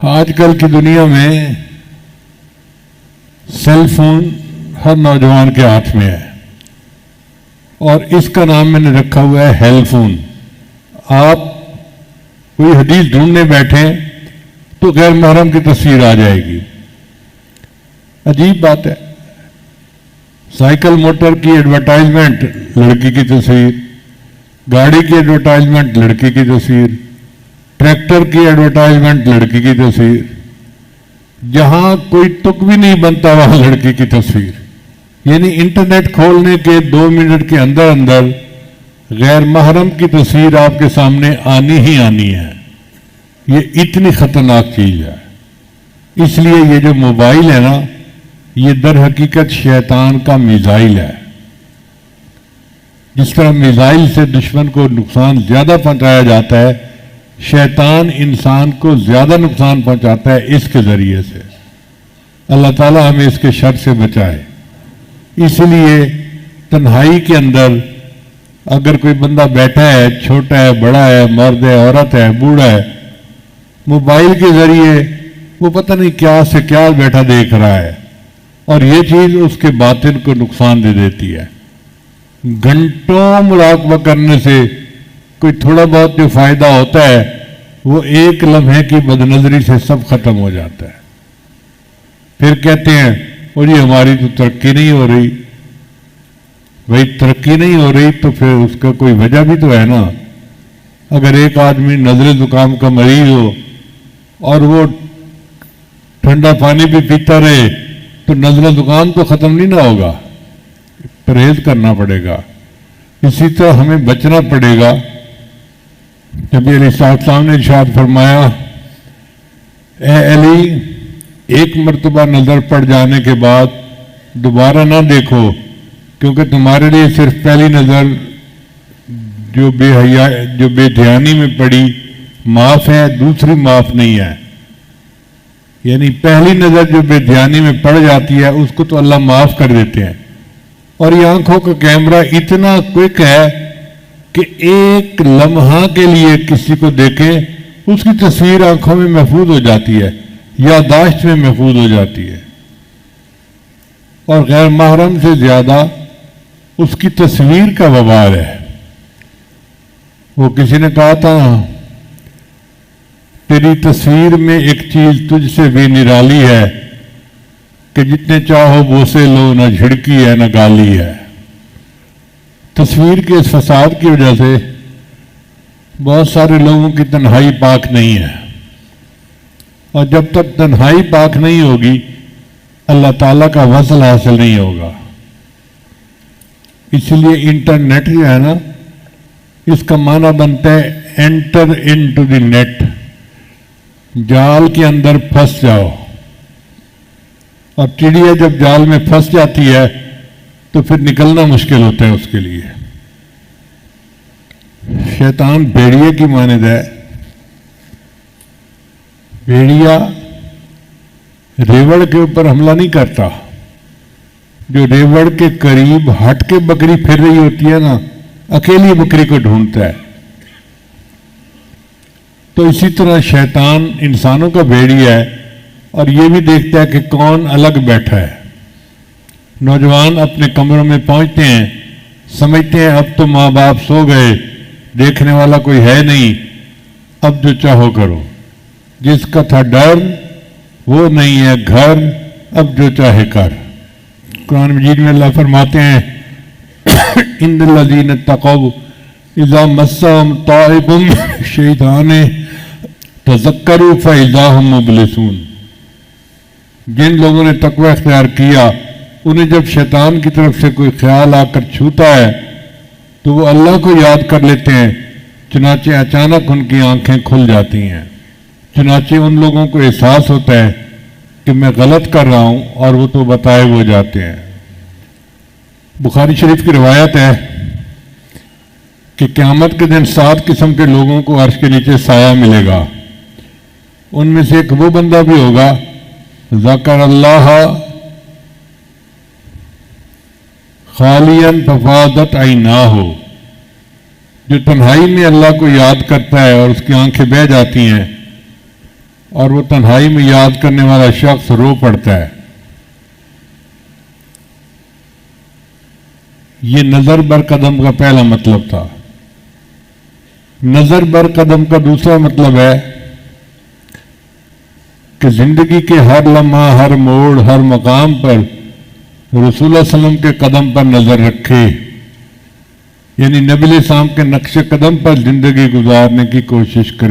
آج کل کی دنیا میں سیل فون ہر نوجوان کے ہاتھ میں ہے اور اس کا نام میں نے رکھا ہوا ہے ہیل فون۔ آپ کوئی حدیث ڈھونڈنے بیٹھیں تو غیر محرم کی تصویر آ جائے گی۔ عجیب بات ہے، سائیکل موٹر کی ایڈورٹائزمنٹ لڑکی کی تصویر، گاڑی کی ایڈورٹائزمنٹ لڑکی کی تصویر، ٹریکٹر کی ایڈورٹائزمنٹ لڑکی کی تصویر، جہاں کوئی تک بھی نہیں بنتا وہاں لڑکی کی تصویر۔ یعنی انٹرنیٹ کھولنے کے 2 منٹ کے اندر اندر غیر محرم کی تصویر آپ کے سامنے آنی ہی آنی ہے۔ یہ اتنی خطرناک چیز ہے۔ اس لیے یہ جو موبائل ہے نا، یہ در حقیقت شیطان کا میزائل ہے۔ جس طرح میزائل سے دشمن کو نقصان زیادہ پہنچایا جاتا ہے، شیطان انسان کو زیادہ نقصان پہنچاتا ہے اس کے ذریعے سے۔ اللہ تعالیٰ ہمیں اس کے شر سے بچائے۔ اس لیے تنہائی کے اندر اگر کوئی بندہ بیٹھا ہے، چھوٹا ہے، بڑا ہے، مرد ہے، عورت ہے، بوڑھا ہے، موبائل کے ذریعے وہ پتہ نہیں کیا سے کیا بیٹھا دیکھ رہا ہے، اور یہ چیز اس کے باطن کو نقصان دے دیتی ہے۔ گھنٹوں مراقبہ کرنے سے کوئی تھوڑا بہت جو فائدہ ہوتا ہے وہ ایک لمحے کی بدنظری سے سب ختم ہو جاتا ہے۔ پھر کہتے ہیں اور یہ ہماری تو ترقی نہیں ہو رہی۔ بھائی ترقی نہیں ہو رہی تو پھر اس کا کوئی وجہ بھی تو ہے نا۔ اگر ایک آدمی نزلے زکام کا مریض ہو اور وہ ٹھنڈا پانی بھی پیتا رہے تو نزلہ زکام تو ختم نہیں نہ ہوگا، پرہیز کرنا پڑے گا۔ اسی طرح ہمیں بچنا پڑے گا۔ نبی علیہ السلام نے ارشاد فرمایا، اے علی، ایک مرتبہ نظر پڑ جانے کے بعد دوبارہ نہ دیکھو، کیونکہ تمہارے لیے صرف پہلی نظر جو بے دھیانی میں پڑی معاف ہے، دوسری معاف نہیں ہے۔ یعنی پہلی نظر جو بے دھیانی میں پڑ جاتی ہے اس کو تو اللہ معاف کر دیتے ہیں، اور یہ آنکھوں کا کیمرہ اتنا کوئک ہے کہ ایک لمحہ کے لیے کسی کو دیکھیں اس کی تصویر آنکھوں میں محفوظ ہو جاتی ہے، یادداشت میں محفوظ ہو جاتی ہے، اور غیر محرم سے زیادہ اس کی تصویر کا وبال ہے۔ وہ کسی نے کہا تھا، تیری تصویر میں ایک چیز تجھ سے بھی نرالی ہے کہ جتنے چاہو بوسے لو، نہ جھڑکی ہے نہ گالی ہے۔ تصویر کے اس فساد کی وجہ سے بہت سارے لوگوں کی تنہائی پاک نہیں ہے، اور جب تک تنہائی پاک نہیں ہوگی اللہ تعالیٰ کا وصل حاصل نہیں ہوگا۔ اس لیے انٹرنیٹ جو ہے نا، اس کا معنی بنتا ہے انٹر انٹو دی نیٹ، جال کے اندر پھنس جاؤ۔ اور چڑیا جب جال میں پھنس جاتی ہے تو پھر نکلنا مشکل ہوتا ہے اس کے لیے۔ شیطان بھیڑیے کی مانند ہے۔ بھیڑیا ریوڑ کے اوپر حملہ نہیں کرتا، جو ریوڑ کے قریب ہٹ کے بکری پھر رہی ہوتی ہے نا، اکیلی بکری کو ڈھونڈتا ہے۔ تو اسی طرح شیطان انسانوں کا بھیڑیا ہے، اور یہ بھی دیکھتا ہے کہ کون الگ بیٹھا ہے۔ نوجوان اپنے کمروں میں پہنچتے ہیں، سمجھتے ہیں اب تو ماں باپ سو گئے، دیکھنے والا کوئی ہے نہیں، اب جو چاہو کرو۔ جس کا تھا ڈر وہ نہیں ہے گھر، اب جو چاہے کر۔ قرآن مجید میں اللہ فرماتے ہیں، ان الذین اتقوا اذا مسهم طائف من الشیطان تذکروا فاذا هم مبلسون۔ جن لوگوں نے تقوی اختیار کیا، انہیں جب شیطان کی طرف سے کوئی خیال آ کر چھوتا ہے تو وہ اللہ کو یاد کر لیتے ہیں، چنانچہ اچانک ان کی آنکھیں کھل جاتی ہیں۔ چنانچہ ان لوگوں کو احساس ہوتا ہے کہ میں غلط کر رہا ہوں، اور وہ تو بتائے وہ جاتے ہیں۔ بخاری شریف کی روایت ہے کہ قیامت کے دن 7 قسم کے لوگوں کو عرش کے نیچے سایہ ملے گا۔ ان میں سے ایک وہ بندہ بھی ہوگا، ذکر اللہ خالیاً ففاضت عیناہ، جو تنہائی میں اللہ کو یاد کرتا ہے اور اس کی آنکھیں بہہ جاتی ہیں۔ اور وہ تنہائی میں یاد کرنے والا شخص رو پڑتا ہے. یہ نظر بر قدم کا پہلا مطلب تھا. نظر بر قدم کا دوسرا مطلب ہے کہ زندگی کے ہر لمحہ، ہر موڑ، ہر مقام پر رسول اللہ صلی اللہ علیہ وسلم کے قدم پر نظر رکھے، یعنی نبی علیہ السلام کے نقش قدم پر زندگی گزارنے کی کوشش کرے.